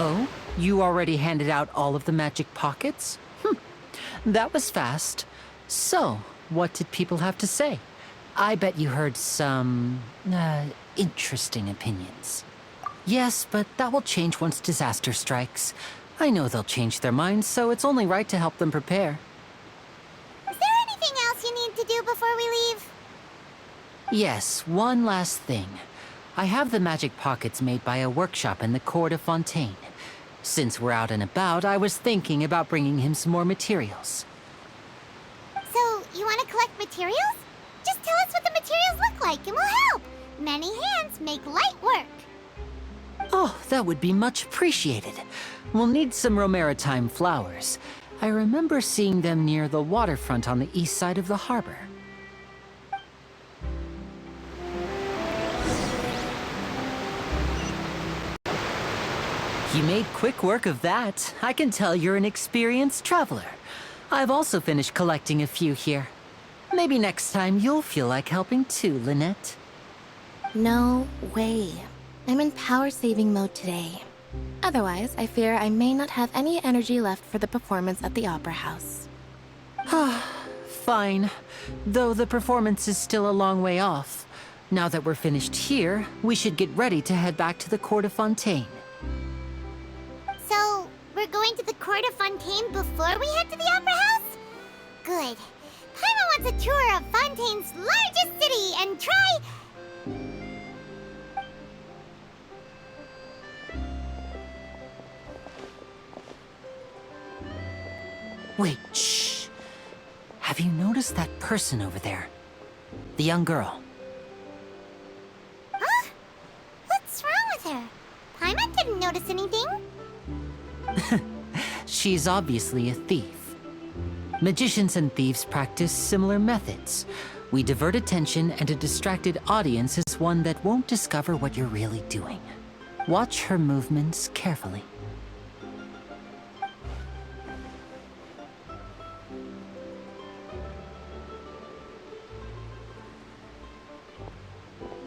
Oh, you already handed out all of the magic pockets? That was fast. So, what did people have to say? I bet you heard some, interesting opinions. Yes, but that will change once disaster strikes. I know they'll change their minds, so it's only right to help them prepare. Is there anything else you need to do before we leave? Yes, one last thing. I have the magic pockets made by a workshop in the court of Fontaine. Since we're out and about, I was thinking about bringing him some more materials. So, you want to collect materials? Just tell us what the materials look like and we'll help. Many hands make light work. Oh, that would be much appreciated. We'll need some Romaritime flowers. I remember seeing them near the waterfront on the east side of the harbor. You made quick work of that. I can tell you're an experienced traveler. I've also finished collecting a few here. Maybe next time you'll feel like helping too, Lynette. No way. I'm in power-saving mode today. Otherwise, I fear I may not have any energy left for the performance at the Opera House. Fine. Though the performance is still a long way off. Now that we're finished here, we should get ready to head back to the Court of Fontaine. So, we're going to the court of Fontaine before we head to the Opera House? Good. Paimon wants a tour of Fontaine's largest city and try... Wait, shh. Have you noticed that person over there? The young girl. Huh? What's wrong with her? Paimon didn't notice anything. She's obviously a thief. Magicians and thieves practice similar methods. We divert attention, and a distracted audience is one that won't discover what you're really doing. Watch her movements carefully.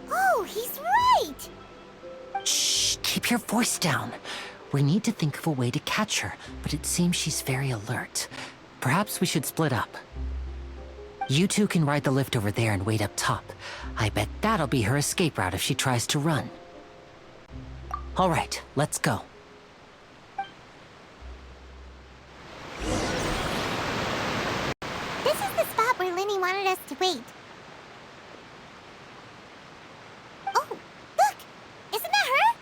Oh, he's right! Shh, keep your voice down. We need to think of a way to catch her, but it seems she's very alert. Perhaps we should split up. You two can ride the lift over there and wait up top. I bet that'll be her escape route if she tries to run. All right, let's go. This is the spot where Linny wanted us to wait. Oh, look! Isn't that her?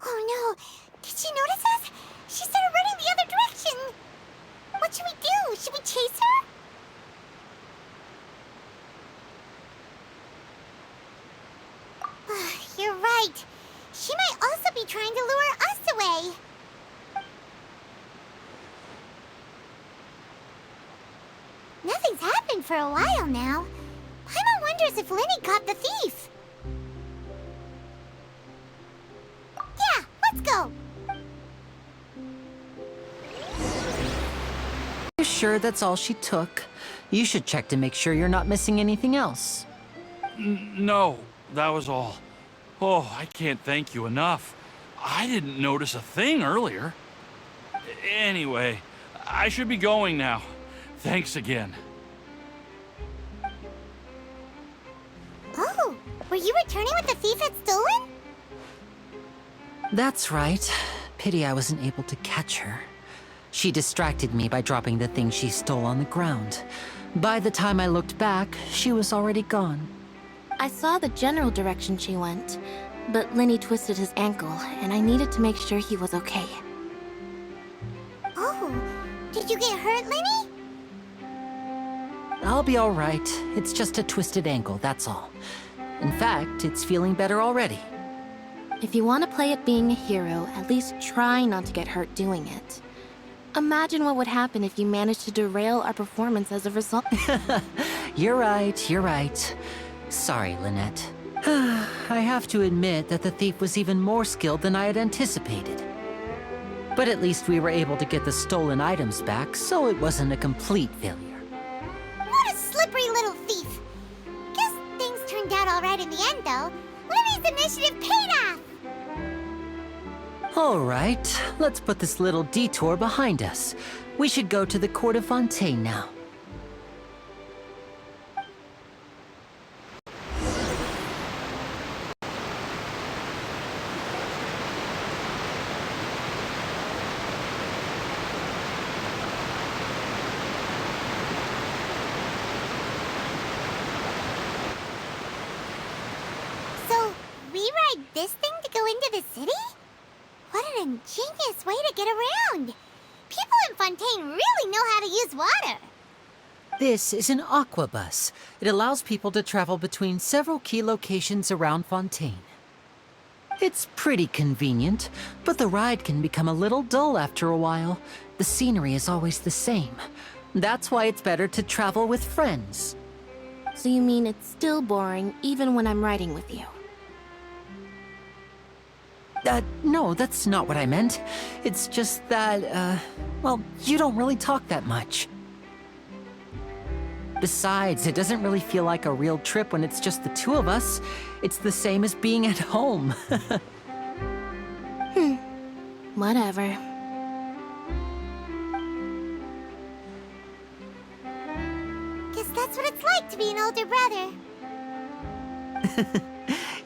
Oh no! Did she notice us? She started running the other direction! What should we do? Should we chase her? You're right. She might also be trying to lure us away. Nothing's happened for a while now. Paimon wonders if Linny caught the thief. Yeah, let's go. You sure that's all she took? You should check to make sure you're not missing anything else. No, that was all. Oh, I can't thank you enough. I didn't notice a thing earlier. Anyway, I should be going now. Thanks again. Oh, were you returning what the thief had stolen? That's right. Pity I wasn't able to catch her. She distracted me by dropping the thing she stole on the ground. By the time I looked back, she was already gone. I saw the general direction she went, but Linny twisted his ankle, and I needed to make sure he was okay. Oh, did you get hurt, Linny? I'll be all right. It's just a twisted ankle, that's all. In fact, it's feeling better already. If you want to play at being a hero, at least try not to get hurt doing it. Imagine what would happen if you managed to derail our performance as a result. You're right, you're right. Sorry, Lynette. I have to admit that the thief was even more skilled than I had anticipated. But at least we were able to get the stolen items back, so it wasn't a complete failure. What a slippery little thief. Guess things turned out all right in the end, though. Livy's initiative paid off! All right, let's put this little detour behind us. We should go to the court of Fontaine now. So, we ride this thing to go into the city? What an ingenious way to get around! People in Fontaine really know how to use water! This is an aquabus. It allows people to travel between several key locations around Fontaine. It's pretty convenient, but the ride can become a little dull after a while. The scenery is always the same. That's why it's better to travel with friends. So you mean it's still boring even when I'm riding with you? No, that's not what I meant. It's just that, well, you don't really talk that much. Besides, it doesn't really feel like a real trip when it's just the two of us. It's the same as being at home. Whatever. Guess that's what it's like to be an older brother.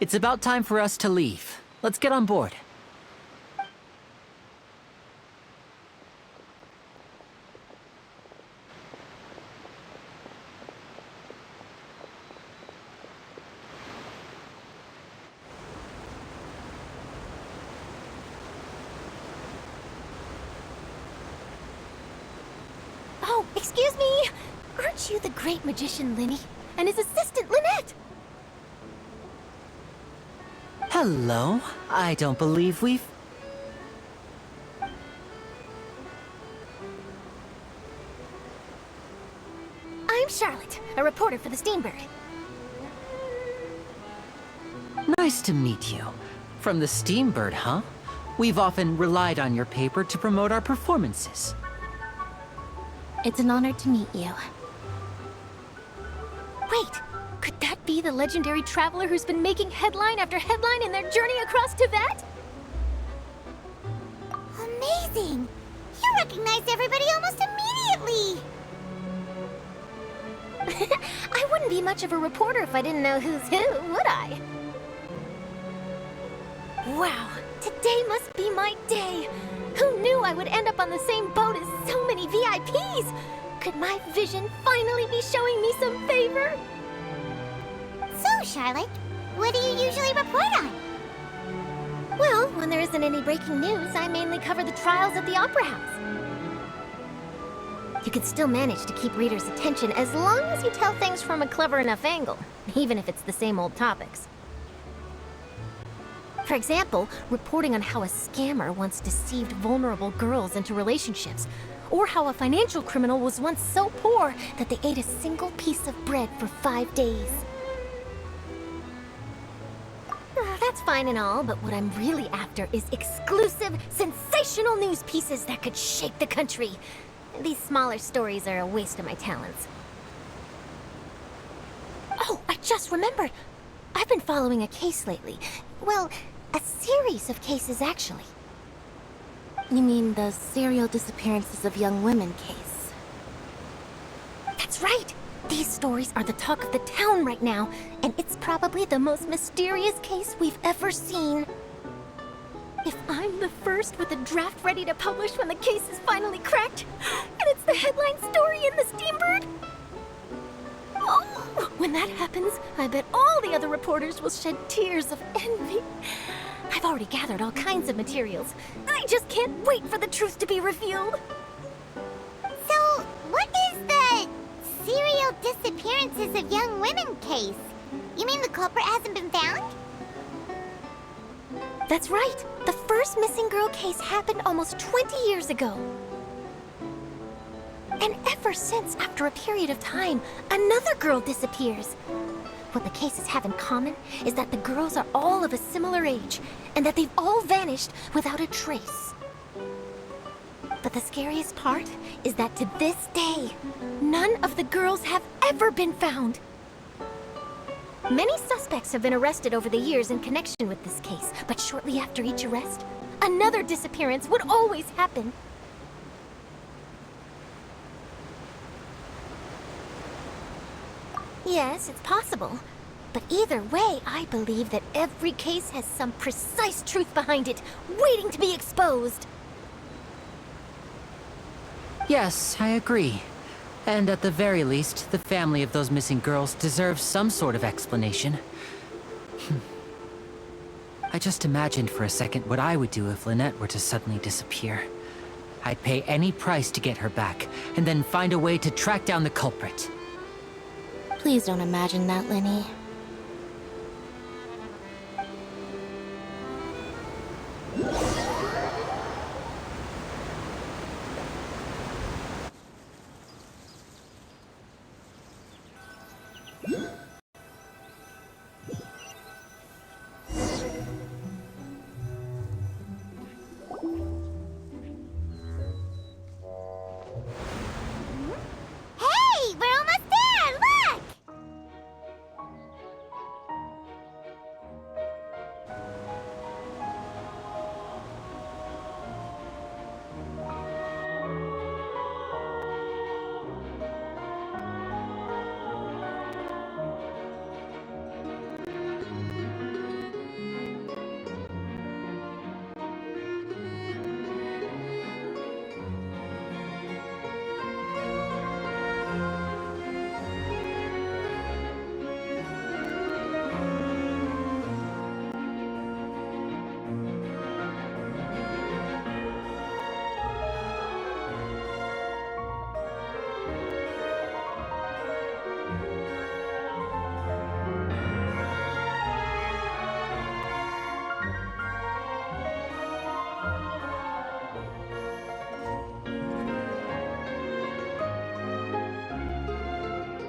It's about time for us to leave. Let's get on board. Oh, excuse me! Aren't you the great magician Linny? And his assistant Lynette? Hello. I don't believe we've... I'm Charlotte, a reporter for the Steambird. Nice to meet you. From the Steambird, huh? We've often relied on your paper to promote our performances. It's an honor to meet you. Wait, could that be the legendary traveler who's been making headline after headline in their journey across Tibet? Amazing! You recognize everybody almost immediately! I wouldn't be much of a reporter if I didn't know who's who, would I? Wow, today must be my day! Who knew I would end up on the same boat as so many VIPs? Could my vision finally be showing me some favor? So, Charlotte, what do you usually report on? Well, when there isn't any breaking news, I mainly cover the trials at the Opera House. You can still manage to keep readers' attention as long as you tell things from a clever enough angle, even if it's the same old topics. For example, reporting on how a scammer once deceived vulnerable girls into relationships, or how a financial criminal was once so poor that they ate a single piece of bread for 5 days. That's fine and all, but what I'm really after is exclusive, sensational news pieces that could shake the country. These smaller stories are a waste of my talents. Oh, I just remembered. I've been following a case lately. Well, a series of cases, actually. You mean the serial disappearances of young women case? That's right! These stories are the talk of the town right now, and it's probably the most mysterious case we've ever seen. If I'm the first with a draft ready to publish when the case is finally cracked, and it's the headline story in the Steambird, oh, when that happens, I bet all the other reporters will shed tears of envy. I've already gathered all kinds of materials. I just can't wait for the truth to be revealed. So, what is the serial disappearances of young women case? You mean the culprit hasn't been found? That's right. The first missing girl case happened almost 20 years ago. And ever since, after a period of time, another girl disappears. What the cases have in common is that the girls are all of a similar age, and that they've all vanished without a trace. But the scariest part is that to this day, none of the girls have ever been found. Many suspects have been arrested over the years in connection with this case, but shortly after each arrest, another disappearance would always happen. Yes, it's possible. But either way, I believe that every case has some precise truth behind it, waiting to be exposed. Yes, I agree. And at the very least, the family of those missing girls deserves some sort of explanation. I just imagined for a second what I would do if Lynette were to suddenly disappear. I'd pay any price to get her back, and then find a way to track down the culprit. Please don't imagine that, Lenny. Hey, we're almost there! Look!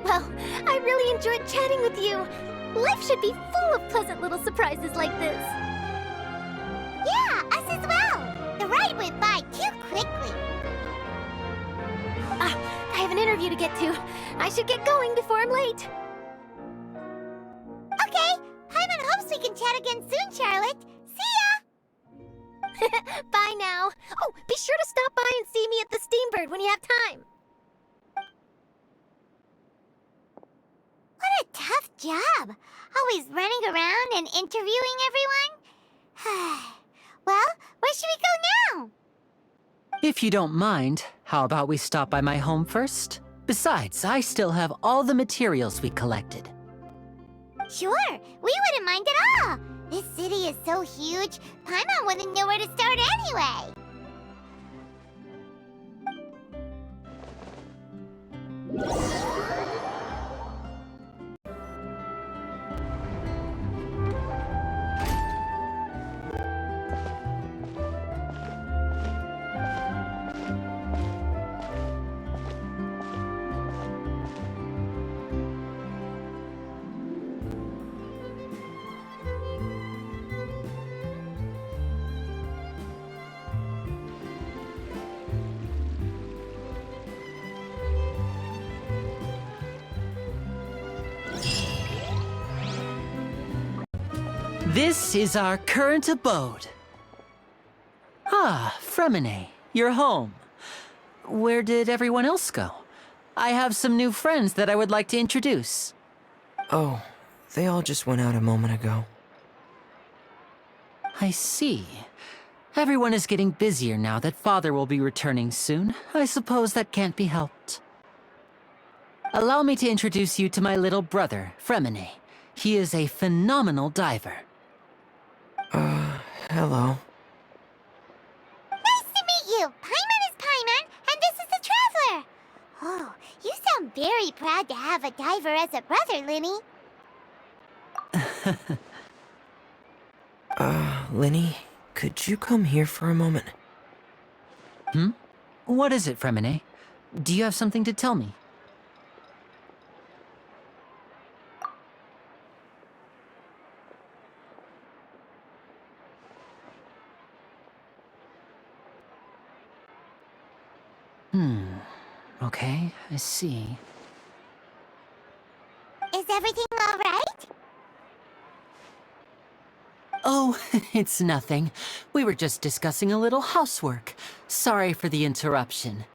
Well, I really enjoyed chatting with you. Life should be full of pleasant little surprises like this. Yeah, us as well. The ride went by too quickly. I have an interview to get to. I should get going before I'm late. Okay, Paimon hopes we can chat again soon, Charlotte. See ya! Bye now. Oh, be sure to stop by and see me at the Steambird when you have time. What a tough job. Always running around and interviewing everyone. Well, where should we go now? If you don't mind, how about we stop by my home first? Besides, I still have all the materials we collected. Sure, we wouldn't mind at all. This city is so huge, Paimon wouldn't know where to start anyway. This is our current abode. Ah, Fremine, you're home. Where did everyone else go? I have some new friends that I would like to introduce. Oh, they all just went out a moment ago. I see. Everyone is getting busier now that Father will be returning soon. I suppose that can't be helped. Allow me to introduce you to my little brother, Fremine. He is a phenomenal diver. Hello. Nice to meet you. Paimon is Paimon, and this is the Traveler. Oh, you sound very proud to have a diver as a brother, Linny. Linny, could you come here for a moment? What is it, Fremine? Do you have something to tell me? Okay, I see. Is everything all right? Oh, it's nothing. We were just discussing a little housework. Sorry for the interruption.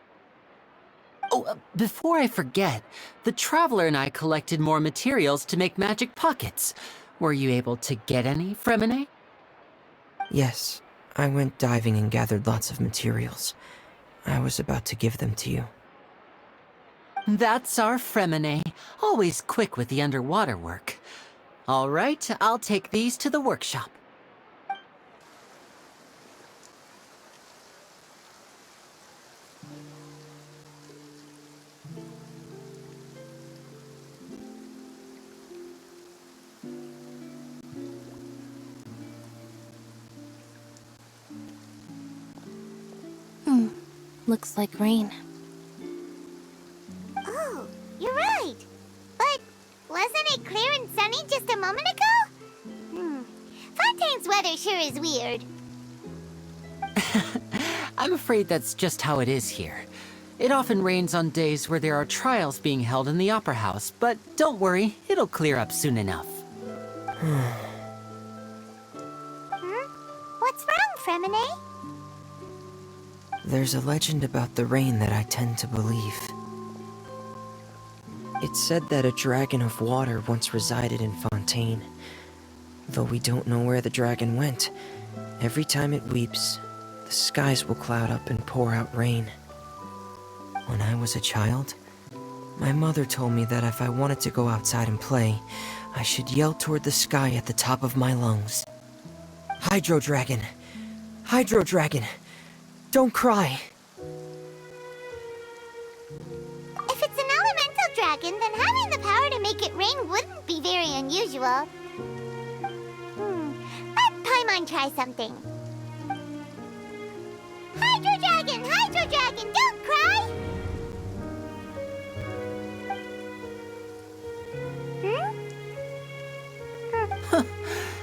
Oh, before I forget, the Traveler and I collected more materials to make magic pockets. Were you able to get any, Fremine? Yes, I went diving and gathered lots of materials. I was about to give them to you. That's our Fremine, always quick with the underwater work. All right, I'll take these to the workshop. Looks like rain. Oh, you're right. But wasn't it clear and sunny just a moment ago? Fontaine's weather sure is weird. I'm afraid that's just how it is here. It often rains on days where there are trials being held in the Opera House, but don't worry, it'll clear up soon enough. What's wrong, Fremine? There's a legend about the rain that I tend to believe. It's said that a dragon of water once resided in Fontaine. Though we don't know where the dragon went, every time it weeps, the skies will cloud up and pour out rain. When I was a child, my mother told me that if I wanted to go outside and play, I should yell toward the sky at the top of my lungs. Hydro Dragon! Hydro Dragon! Don't cry! If it's an elemental dragon, then having the power to make it rain wouldn't be very unusual. Let Paimon try something. Hydro Dragon! Hydro Dragon! Don't cry!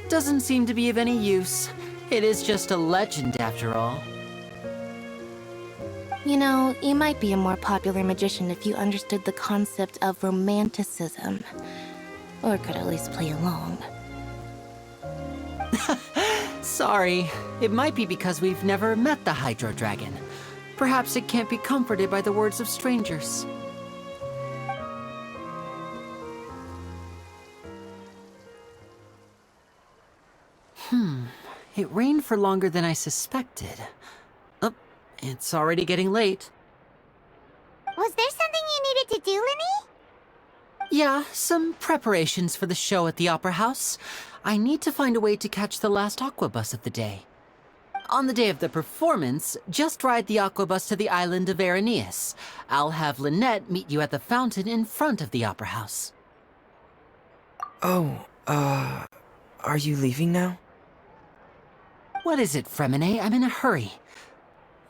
Doesn't seem to be of any use. It is just a legend after all. You know, you might be a more popular magician if you understood the concept of romanticism. Or could at least play along. Sorry, it might be because we've never met the Hydro Dragon. Perhaps it can't be comforted by the words of strangers. It rained for longer than I suspected. Oh, it's already getting late. Was there something you needed to do, Linny? Yeah, some preparations for the show at the Opera House. I need to find a way to catch the last aqua bus of the day. On the day of the performance, just ride the aqua bus to the island of Aeneas. I'll have Lynette meet you at the fountain in front of the Opera House. Oh, are you leaving now? What is it, Fremine? I'm in a hurry.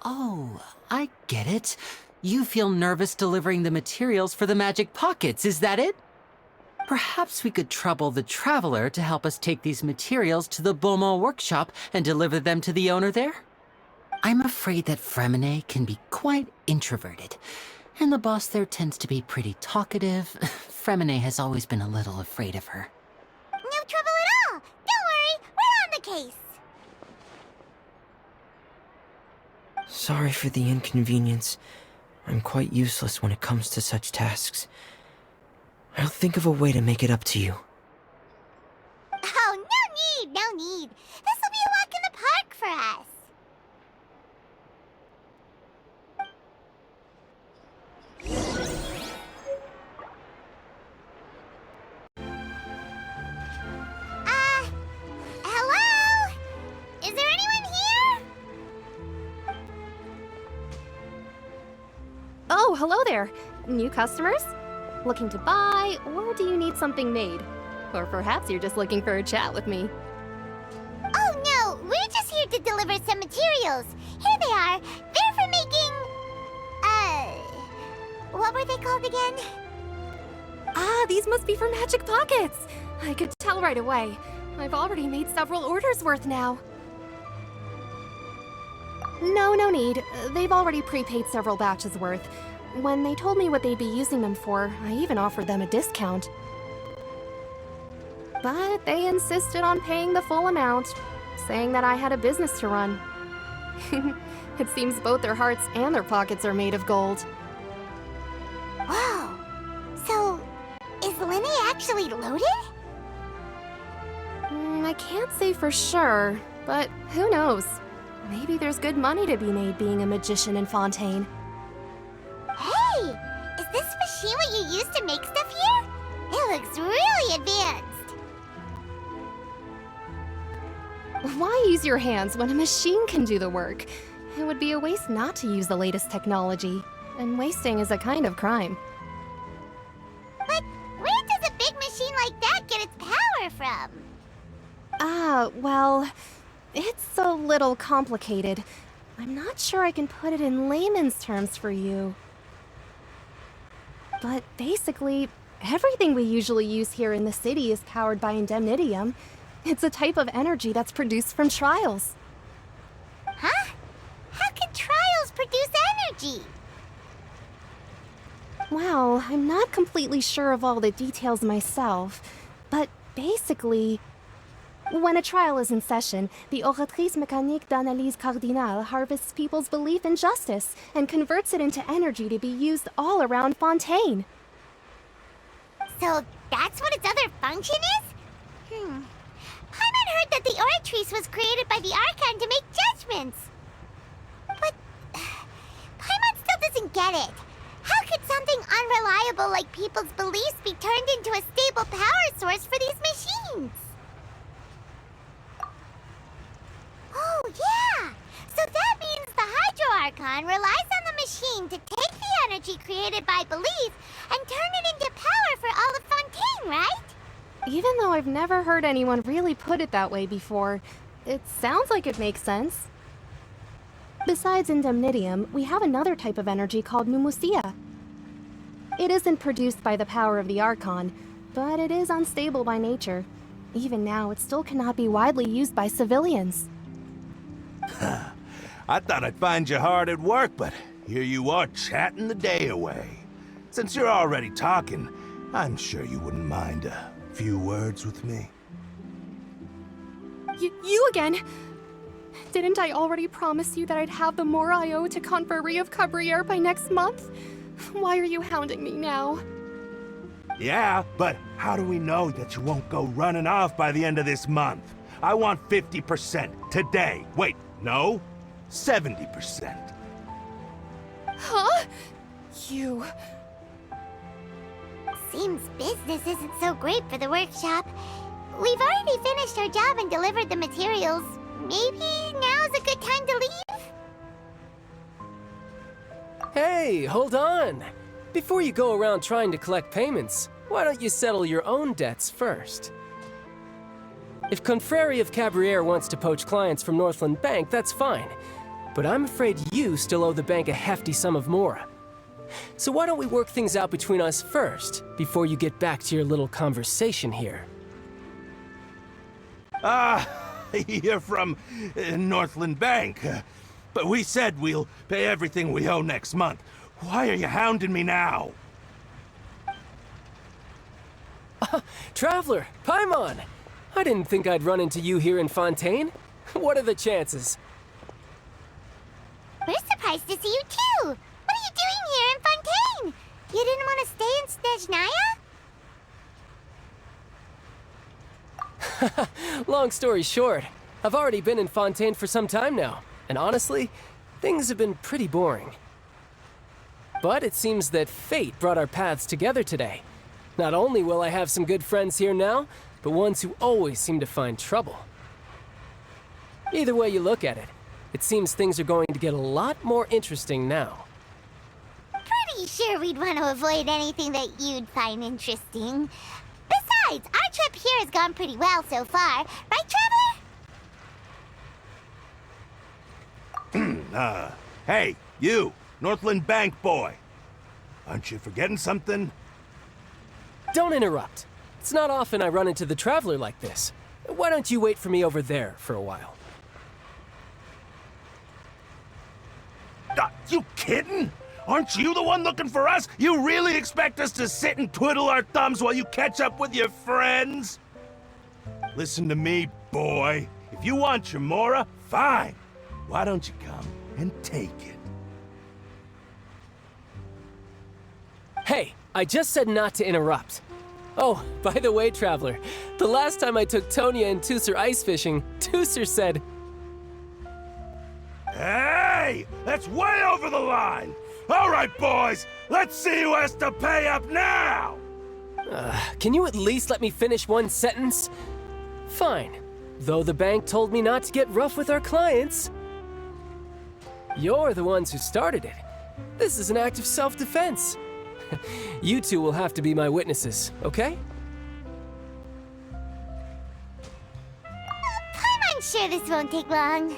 Oh, I get it. You feel nervous delivering the materials for the magic pockets, is that it? Perhaps we could trouble the Traveler to help us take these materials to the Beaumont workshop and deliver them to the owner there? I'm afraid that Fremine can be quite introverted, and the boss there tends to be pretty talkative. Fremine has always been a little afraid of her. No trouble at all. Don't worry, we're on the case. Sorry for the inconvenience. I'm quite useless when it comes to such tasks. I'll think of a way to make it up to you. Oh, no need. This will be a walk in the park for us. Hello? Is there anyone here? Oh, hello there. New customers? Looking to buy, or do you need something made? Or perhaps you're just looking for a chat with me. Oh no, we're just here to deliver some materials. Here they are. They're for making... what were they called again? Ah, these must be for magic pockets. I could tell right away. I've already made several orders worth now. No need. They've already prepaid several batches worth. When they told me what they'd be using them for, I even offered them a discount. But they insisted on paying the full amount. saying that I had a business to run. It seems both their hearts and their pockets are made of gold. Whoa. So, is Linny actually loaded? I can't say for sure, but who knows? Maybe there's good money to be made being a magician in Fontaine. Hey! Is this machine what you use to make stuff here? It looks really advanced. Why use your hands when a machine can do the work? It would be a waste not to use the latest technology, and wasting is a kind of crime. But where does a big machine like that get its power from? Well, it's a little complicated. I'm not sure I can put it in layman's terms for you. But basically, everything we usually use here in the city is powered by indemnitium. It's a type of energy that's produced from trials. Huh? How can trials produce energy? Well, I'm not completely sure of all the details myself, but basically, when a trial is in session, the oratrice mécanique d'analyse cardinale harvests people's belief in justice and converts it into energy to be used all around Fontaine. So that's what its other function is? Paimon heard that the oratrice was created by the Archon to make judgments. But Paimon still doesn't get it. How could something unreliable like people's beliefs be turned into a stable power source for these machines? Oh, yeah! So that means the Hydro Archon relies on the machine to take the energy created by belief and turn it into power for all of Fontaine, right? Even though I've never heard anyone really put it that way before, it sounds like it makes sense. Besides indemnitium, we have another type of energy called pneumosia. It isn't produced by the power of the Archon, but it is unstable by nature. Even now, it still cannot be widely used by civilians. I thought I'd find you hard at work, but here you are chatting the day away. Since you're already talking, I'm sure you wouldn't mind a few words with me. You again? Didn't I already promise you that I'd have the more I owe to Confrérie of Cabriere by next month? Why are you hounding me now? Yeah, but how do we know that you won't go running off by the end of this month? I want 50% today. Wait, no, 70%. Huh? You... Seems business isn't so great for the workshop. We've already finished our job and delivered the materials. Maybe now's a good time to leave? Hey, hold on! Before you go around trying to collect payments, why don't you settle your own debts first? If Confrérie of Cabriere wants to poach clients from Northland Bank, that's fine. But I'm afraid you still owe the bank a hefty sum of mora. So why don't we work things out between us first, before you get back to your little conversation here? You're from Northland Bank. But we said we'll pay everything we owe next month. Why are you hounding me now? Traveler, Paimon! I didn't think I'd run into you here in Fontaine. What are the chances? We're surprised to see you too! What are you doing here in Fontaine? You didn't want to stay in Snezhnaya? Long story short, I've already been in Fontaine for some time now, and honestly, things have been pretty boring. But it seems that fate brought our paths together today. Not only will I have some good friends here now, but ones who always seem to find trouble. Either way you look at it, it seems things are going to get a lot more interesting now. Pretty sure we'd want to avoid anything that you'd find interesting. Besides, our trip here has gone pretty well so far. Right, Traveler? Hey, you, Northland Bank boy. Aren't you forgetting something? Don't interrupt. It's not often I run into the Traveler like this. Why don't you wait for me over there for a while? You kidding? Aren't you the one looking for us? You really expect us to sit and twiddle our thumbs while you catch up with your friends? Listen to me, boy. If you want Chamora, fine. Why don't you come and take it? Hey, I just said not to interrupt. Oh, by the way, Traveler, the last time I took Tonya and Tooser ice fishing, Tooser said, Hey! That's way over the line! All right, boys, let's see who has to pay up now! Can you at least let me finish one sentence? Fine. Though the bank told me not to get rough with our clients. You're the ones who started it. This is an act of self-defense. You two will have to be my witnesses, okay? I'm sure this won't take long.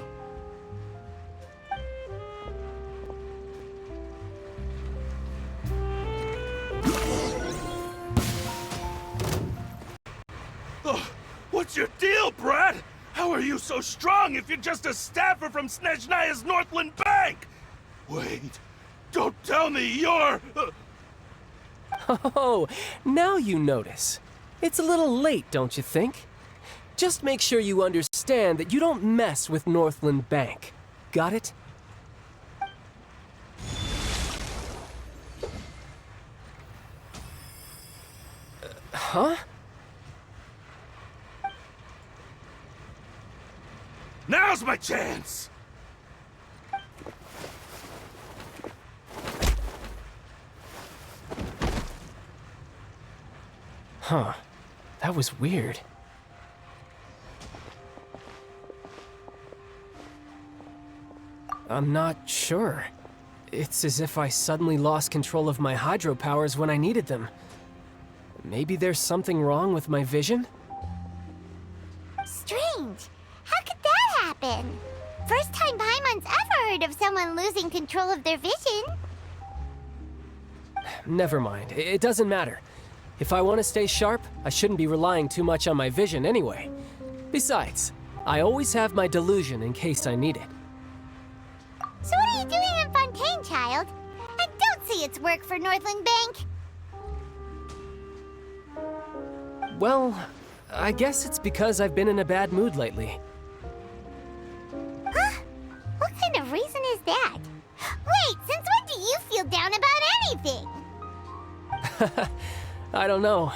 What's your deal, Brad? How are you so strong if you're just a staffer from Snezhnaya's Northland Bank? Wait, don't tell me you're... Oh, now you notice. It's a little late, don't you think? Just make sure you understand that you don't mess with Northland Bank. Got it? Huh? Now's my chance! Huh. That was weird. I'm not sure. It's as if I suddenly lost control of my hydro powers when I needed them. Maybe there's something wrong with my vision? Strange. How could that happen? First time Paimon's ever heard of someone losing control of their vision. Never mind. It doesn't matter. If I want to stay sharp, I shouldn't be relying too much on my vision anyway. Besides, I always have my delusion in case I need it. So what are you doing in Fontaine, child? And don't say it's work for Northland Bank. Well, I guess it's because I've been in a bad mood lately. Huh? What kind of reason is that? Wait, since when do you feel down about anything? I don't know.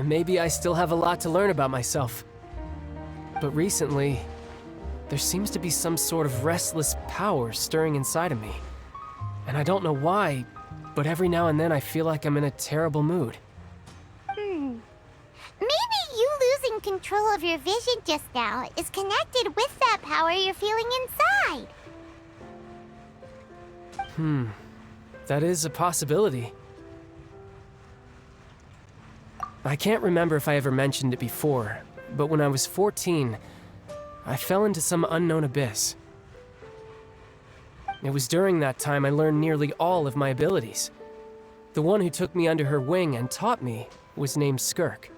Maybe I still have a lot to learn about myself. But recently, there seems to be some sort of restless power stirring inside of me. And I don't know why, but every now and then I feel like I'm in a terrible mood. Maybe you losing control of your vision just now is connected with that power you're feeling inside. That is a possibility. I can't remember if I ever mentioned it before, but when I was 14, I fell into some unknown abyss. It was during that time I learned nearly all of my abilities. The one who took me under her wing and taught me was named Skirk.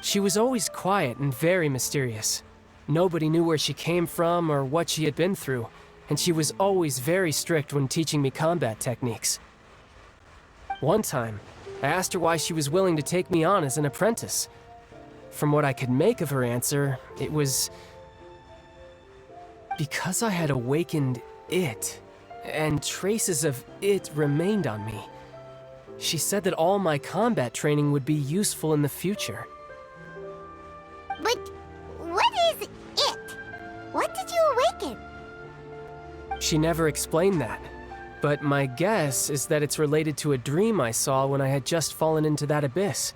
She was always quiet and very mysterious. Nobody knew where she came from or what she had been through, and she was always very strict when teaching me combat techniques. One time, I asked her why she was willing to take me on as an apprentice. From what I could make of her answer, it was because I had awakened it, and traces of it remained on me. She said that all my combat training would be useful in the future. But what is it? What did you awaken? She never explained that, but my guess is that it's related to a dream I saw when I had just fallen into that abyss.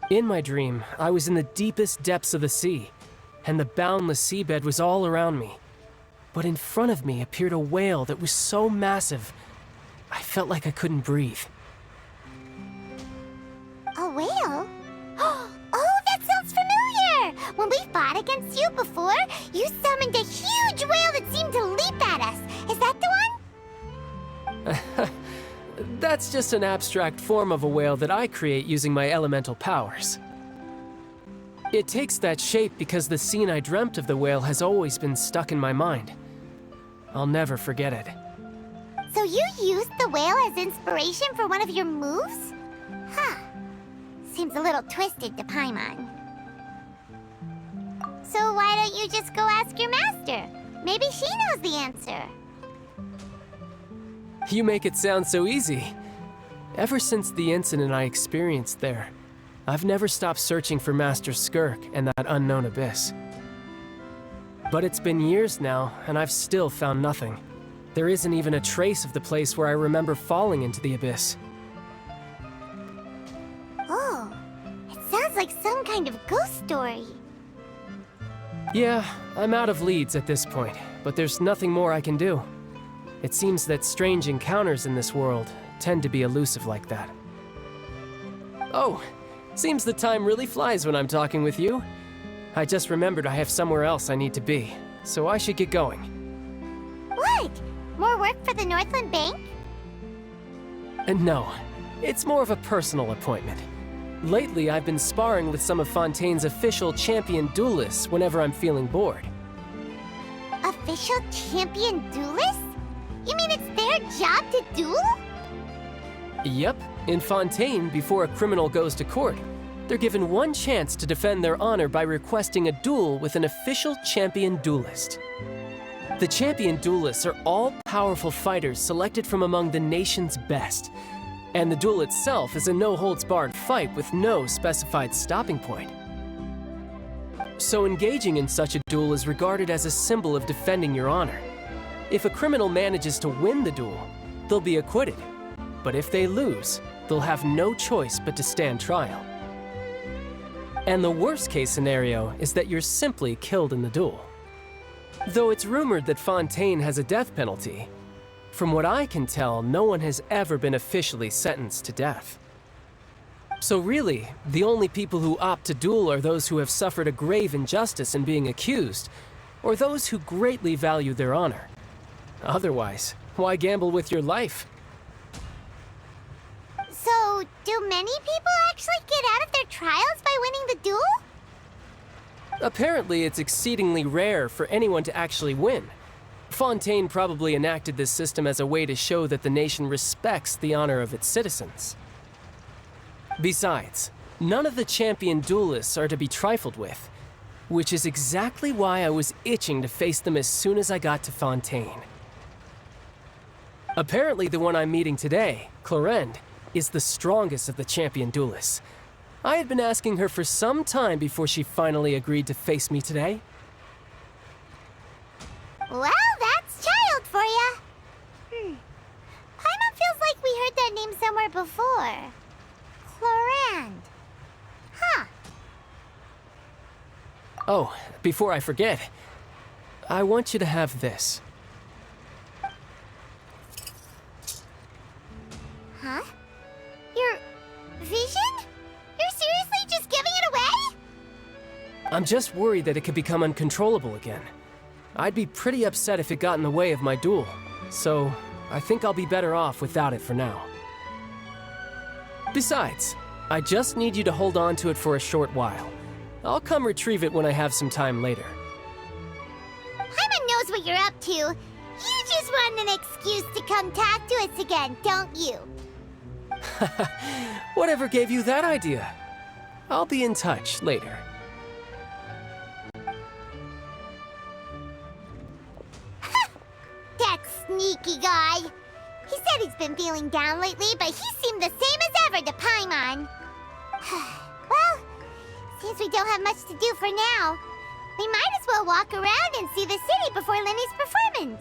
In my dream, I was in the deepest depths of the sea, and the boundless seabed was all around me. But in front of me appeared a whale that was so massive, I felt like I couldn't breathe. A whale? Oh, that sounds familiar! When we fought against you before, you summoned a huge whale that seemed to leap at us. Is that the one? That's just an abstract form of a whale that I create using my elemental powers. It takes that shape because the scene I dreamt of the whale has always been stuck in my mind. I'll never forget it. So you used the whale as inspiration for one of your moves? Huh. Seems a little twisted to Paimon. So why don't you just go ask your master? Maybe she knows the answer. You make it sound so easy. Ever since the incident I experienced there, I've never stopped searching for Master Skirk and that unknown abyss. But it's been years now, and I've still found nothing. There isn't even a trace of the place where I remember falling into the abyss. Oh, it sounds like some kind of ghost story. Yeah, I'm out of leads at this point, but there's nothing more I can do. It seems that strange encounters in this world tend to be elusive like that. Oh, seems the time really flies when I'm talking with you. I just remembered I have somewhere else I need to be, so I should get going. What? More work for the Northland Bank? No, it's more of a personal appointment. Lately, I've been sparring with some of Fontaine's official champion duelists whenever I'm feeling bored. Official champion duelists? You mean it's their job to duel? Yep, in Fontaine, before a criminal goes to court, they're given one chance to defend their honor by requesting a duel with an official champion duelist. The champion duelists are all powerful fighters selected from among the nation's best, and the duel itself is a no-holds-barred fight with no specified stopping point. So engaging in such a duel is regarded as a symbol of defending your honor. If a criminal manages to win the duel, they'll be acquitted. But if they lose, they'll have no choice but to stand trial. And the worst-case scenario is that you're simply killed in the duel. Though it's rumored that Fontaine has a death penalty, from what I can tell, no one has ever been officially sentenced to death. So really, the only people who opt to duel are those who have suffered a grave injustice in being accused, or those who greatly value their honor. Otherwise, why gamble with your life? So, do many people actually get out of their trials by winning the duel? Apparently, it's exceedingly rare for anyone to actually win. Fontaine probably enacted this system as a way to show that the nation respects the honor of its citizens. Besides, none of the champion duelists are to be trifled with, which is exactly why I was itching to face them as soon as I got to Fontaine. Apparently, the one I'm meeting today, Clorinde, is the strongest of the champion duelists. I had been asking her for some time before she finally agreed to face me today. Well, that's child for ya. Paimon feels like we heard that name somewhere before. Clorinde. Huh. Oh, before I forget, I want you to have this. Huh? Your vision? You're seriously just giving it away? I'm just worried that it could become uncontrollable again. I'd be pretty upset if it got in the way of my duel, so I think I'll be better off without it for now. Besides, I just need you to hold on to it for a short while. I'll come retrieve it when I have some time later. Paimon knows what you're up to. You just want an excuse to come talk to us again, don't you? Whatever gave you that idea? I'll be in touch later. That sneaky guy. He said he's been feeling down lately, but he seemed the same as ever to Paimon. Well, since we don't have much to do for now, we might as well walk around and see the city before Lenny's performance.